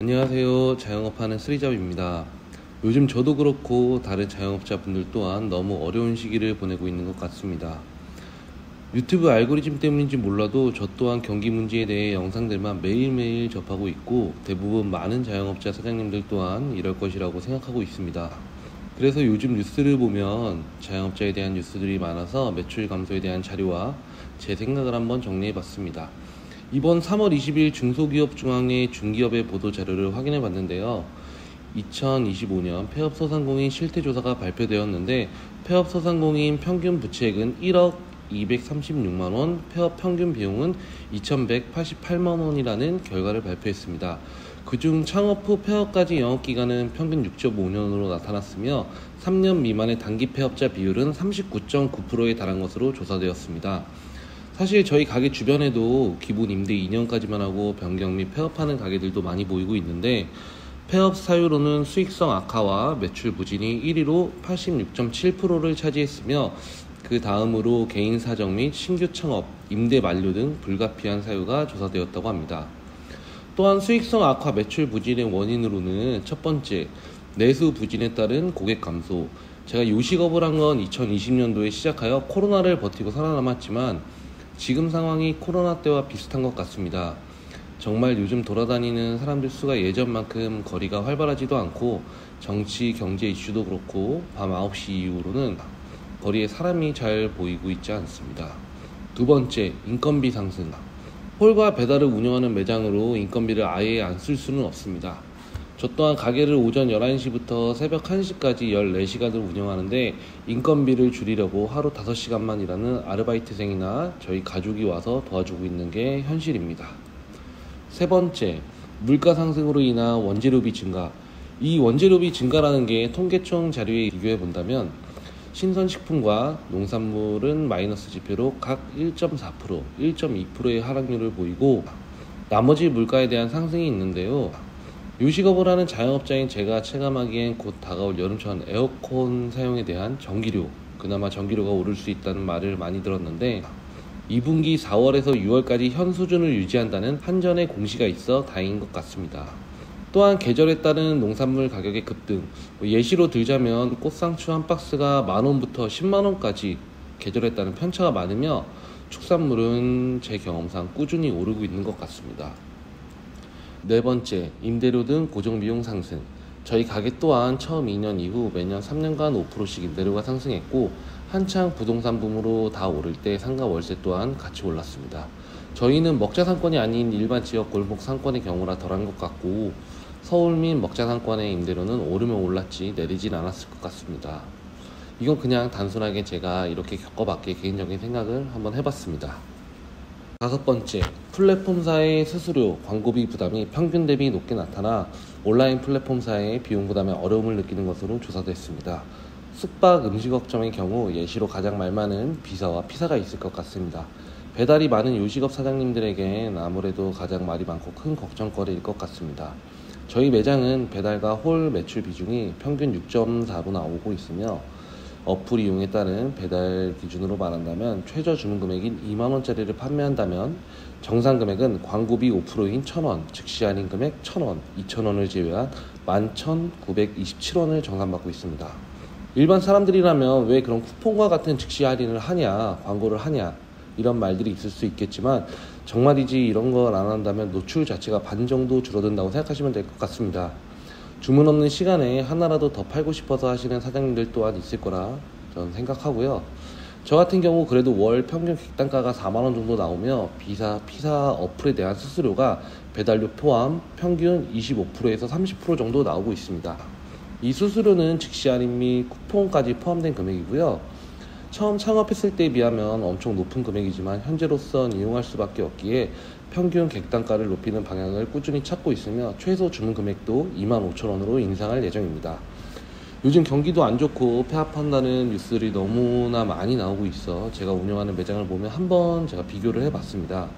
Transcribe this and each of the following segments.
안녕하세요. 자영업하는 쓰리잡입니다. 요즘 저도 그렇고 다른 자영업자분들 또한 너무 어려운 시기를 보내고 있는 것 같습니다. 유튜브 알고리즘 때문인지 몰라도 저 또한 경기 문제에 대해 영상들만 매일매일 접하고 있고 대부분 많은 자영업자 사장님들 또한 이럴 것이라고 생각하고 있습니다. 그래서 요즘 뉴스를 보면 자영업자에 대한 뉴스들이 많아서 매출 감소에 대한 자료와 제 생각을 한번 정리해 봤습니다. 이번 3월 20일 중소기업중앙회 중기업의 보도 자료를 확인해 봤는데요. 2025년 폐업소상공인 실태조사가 발표되었는데 폐업소상공인 평균 부채액은 1억 236만원, 폐업 평균 비용은 2188만원이라는 결과를 발표했습니다. 그중 창업 후 폐업까지 영업기간은 평균 6.5년으로 나타났으며 3년 미만의 단기 폐업자 비율은 39.9%에 달한 것으로 조사되었습니다. 사실 저희 가게 주변에도 기본 임대 2년까지만 하고 변경 및 폐업하는 가게들도 많이 보이고 있는데 폐업 사유로는 수익성 악화와 매출 부진이 1위로 86.7%를 차지했으며 그 다음으로 개인 사정 및 신규 창업, 임대 만료 등 불가피한 사유가 조사되었다고 합니다. 또한 수익성 악화 매출 부진의 원인으로는 첫 번째, 내수 부진에 따른 고객 감소. 제가 요식업을 한 건 2020년도에 시작하여 코로나를 버티고 살아남았지만 지금 상황이 코로나 때와 비슷한 것 같습니다. 정말 요즘 돌아다니는 사람들 수가 예전만큼 거리가 활발하지도 않고 정치, 경제 이슈도 그렇고 밤 9시 이후로는 거리에 사람이 잘 보이고 있지 않습니다. 두 번째, 인건비 상승. 홀과 배달을 운영하는 매장으로 인건비를 아예 안 쓸 수는 없습니다. 저 또한 가게를 오전 11시부터 새벽 1시까지 14시간을 운영하는데 인건비를 줄이려고 하루 5시간만 일하는 아르바이트생이나 저희 가족이 와서 도와주고 있는 게 현실입니다. 세 번째, 물가 상승으로 인한 원재료비 증가. 이 원재료비 증가라는 게 통계청 자료에 비교해 본다면 신선식품과 농산물은 마이너스 지표로 각 1.4%, 1.2%의 하락률을 보이고 나머지 물가에 대한 상승이 있는데요. 요식업을 하는 자영업자인 제가 체감하기엔 곧 다가올 여름철 에어컨 사용에 대한 전기료, 그나마 전기료가 오를 수 있다는 말을 많이 들었는데 2분기 4월에서 6월까지 현 수준을 유지한다는 한전의 공시가 있어 다행인 것 같습니다. 또한 계절에 따른 농산물 가격의 급등, 예시로 들자면 꽃상추 한 박스가 만원부터 10만원까지 계절에 따른 편차가 많으며 축산물은 제 경험상 꾸준히 오르고 있는 것 같습니다. 네 번째, 임대료 등 고정비용 상승. 저희 가게 또한 처음 2년 이후 매년 3년간 5%씩 임대료가 상승했고 한창 부동산 붐으로 다 오를 때 상가 월세 또한 같이 올랐습니다. 저희는 먹자 상권이 아닌 일반 지역 골목 상권의 경우라 덜한 것 같고 서울 및 먹자 상권의 임대료는 오르면 올랐지 내리진 않았을 것 같습니다. 이건 그냥 단순하게 제가 이렇게 겪어봤기에 개인적인 생각을 한번 해봤습니다. 다섯 번째, 플랫폼사의 수수료, 광고비 부담이 평균 대비 높게 나타나 온라인 플랫폼사의 비용 부담에 어려움을 느끼는 것으로 조사됐습니다. 숙박 음식업점의 경우 예시로 가장 말 많은 비사와 피사가 있을 것 같습니다. 배달이 많은 요식업 사장님들에겐 아무래도 가장 말이 많고 큰 걱정거리일 것 같습니다. 저희 매장은 배달과 홀 매출 비중이 평균 6.4로 나오고 있으며 어플 이용에 따른 배달 기준으로 말한다면 최저 주문 금액인 2만원짜리를 판매한다면 정상 금액은 광고비 5%인 1,000원, 즉시 할인 금액 1,000원, 2,000원을 제외한 11,927원을 정산받고 있습니다. 일반 사람들이라면 왜 그런 쿠폰과 같은 즉시 할인을 하냐, 광고를 하냐 이런 말들이 있을 수 있겠지만 정말이지 이런 걸 안 한다면 노출 자체가 반 정도 줄어든다고 생각하시면 될 것 같습니다. 주문 없는 시간에 하나라도 더 팔고 싶어서 하시는 사장님들 또한 있을 거라 저는 생각하고요. 저 같은 경우 그래도 월 평균 객단가가 4만원 정도 나오며 비사, 피사 어플에 대한 수수료가 배달료 포함 평균 25%에서 30% 정도 나오고 있습니다. 이 수수료는 즉시 할인 및 쿠폰까지 포함된 금액이고요. 처음 창업했을 때에 비하면 엄청 높은 금액이지만 현재로선 이용할 수밖에 없기에 평균 객단가를 높이는 방향을 꾸준히 찾고 있으며 최소 주문 금액도 25,000원으로 인상할 예정입니다. 요즘 경기도 안 좋고 폐업한다는 뉴스들이 너무나 많이 나오고 있어 제가 운영하는 매장을 보면 한번 제가 비교를 해봤습니다.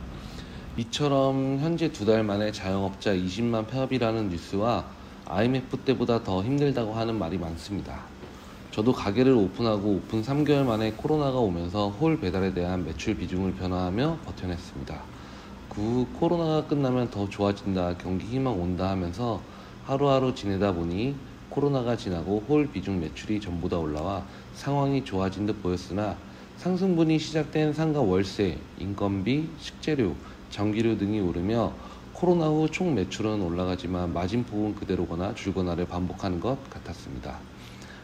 이처럼 현재 2달 만에 자영업자 20만 폐업이라는 뉴스와 IMF 때보다 더 힘들다고 하는 말이 많습니다. 저도 가게를 오픈하고 오픈 3개월 만에 코로나가 오면서 홀 배달에 대한 매출 비중을 변화하며 버텨냈습니다. 그 후 코로나가 끝나면 더 좋아진다, 경기 희망 온다 하면서 하루하루 지내다 보니 코로나가 지나고 홀 비중 매출이 전보다 올라와 상황이 좋아진 듯 보였으나 상승분이 시작된 상가 월세, 인건비, 식재료, 전기료 등이 오르며 코로나 후 총 매출은 올라가지만 마진폭은 그대로거나 줄거나를 반복하는 것 같았습니다.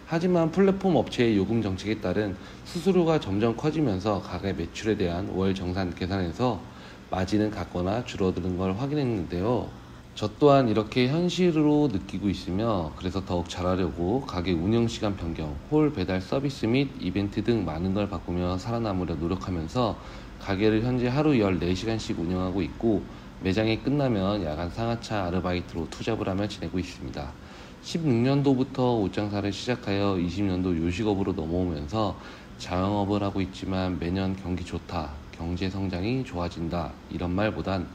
하지만 플랫폼 업체의 요금 정책에 따른 수수료가 점점 커지면서 가게 매출에 대한 월 정산 계산에서 마진은 같거나 줄어드는 걸 확인했는데요. 저 또한 이렇게 현실으로 느끼고 있으며 그래서 더욱 잘하려고 가게 운영시간 변경, 홀 배달 서비스 및 이벤트 등 많은 걸 바꾸며 살아남으려 노력하면서 가게를 현재 하루 14시간씩 운영하고 있고 매장이 끝나면 야간 상하차 아르바이트로 투잡을 하며 지내고 있습니다. 16년도부터 옷장사를 시작하여 20년도 요식업으로 넘어오면서 자영업을 하고 있지만 매년 경기 좋다, 경제 성장이 좋아진다 이런 말보단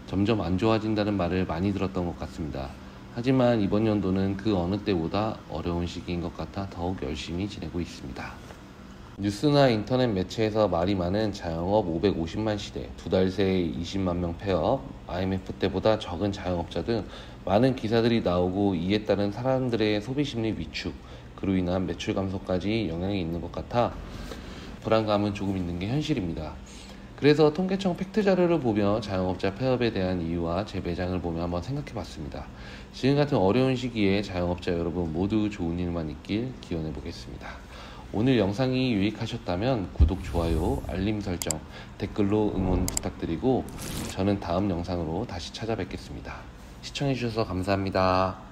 점점 안 좋아진다는 말을 많이 들었던 것 같습니다. 하지만 이번 연도는 그 어느 때보다 어려운 시기인 것 같아 더욱 열심히 지내고 있습니다. 뉴스나 인터넷 매체에서 말이 많은 자영업 550만 시대, 2달 새에 20만 명 폐업, IMF 때보다 적은 자영업자 등 많은 기사들이 나오고 이에 따른 사람들의 소비심리 위축, 그로 인한 매출 감소까지 영향이 있는 것 같아 불안감은 조금 있는 게 현실입니다. 그래서 통계청 팩트 자료를 보며 자영업자 폐업에 대한 이유와 제 매장을 보며 한번 생각해 봤습니다. 지금 같은 어려운 시기에 자영업자 여러분 모두 좋은 일만 있길 기원해 보겠습니다. 오늘 영상이 유익하셨다면 구독, 좋아요, 알림 설정, 댓글로 응원 부탁드리고 저는 다음 영상으로 다시 찾아뵙겠습니다. 시청해주셔서 감사합니다.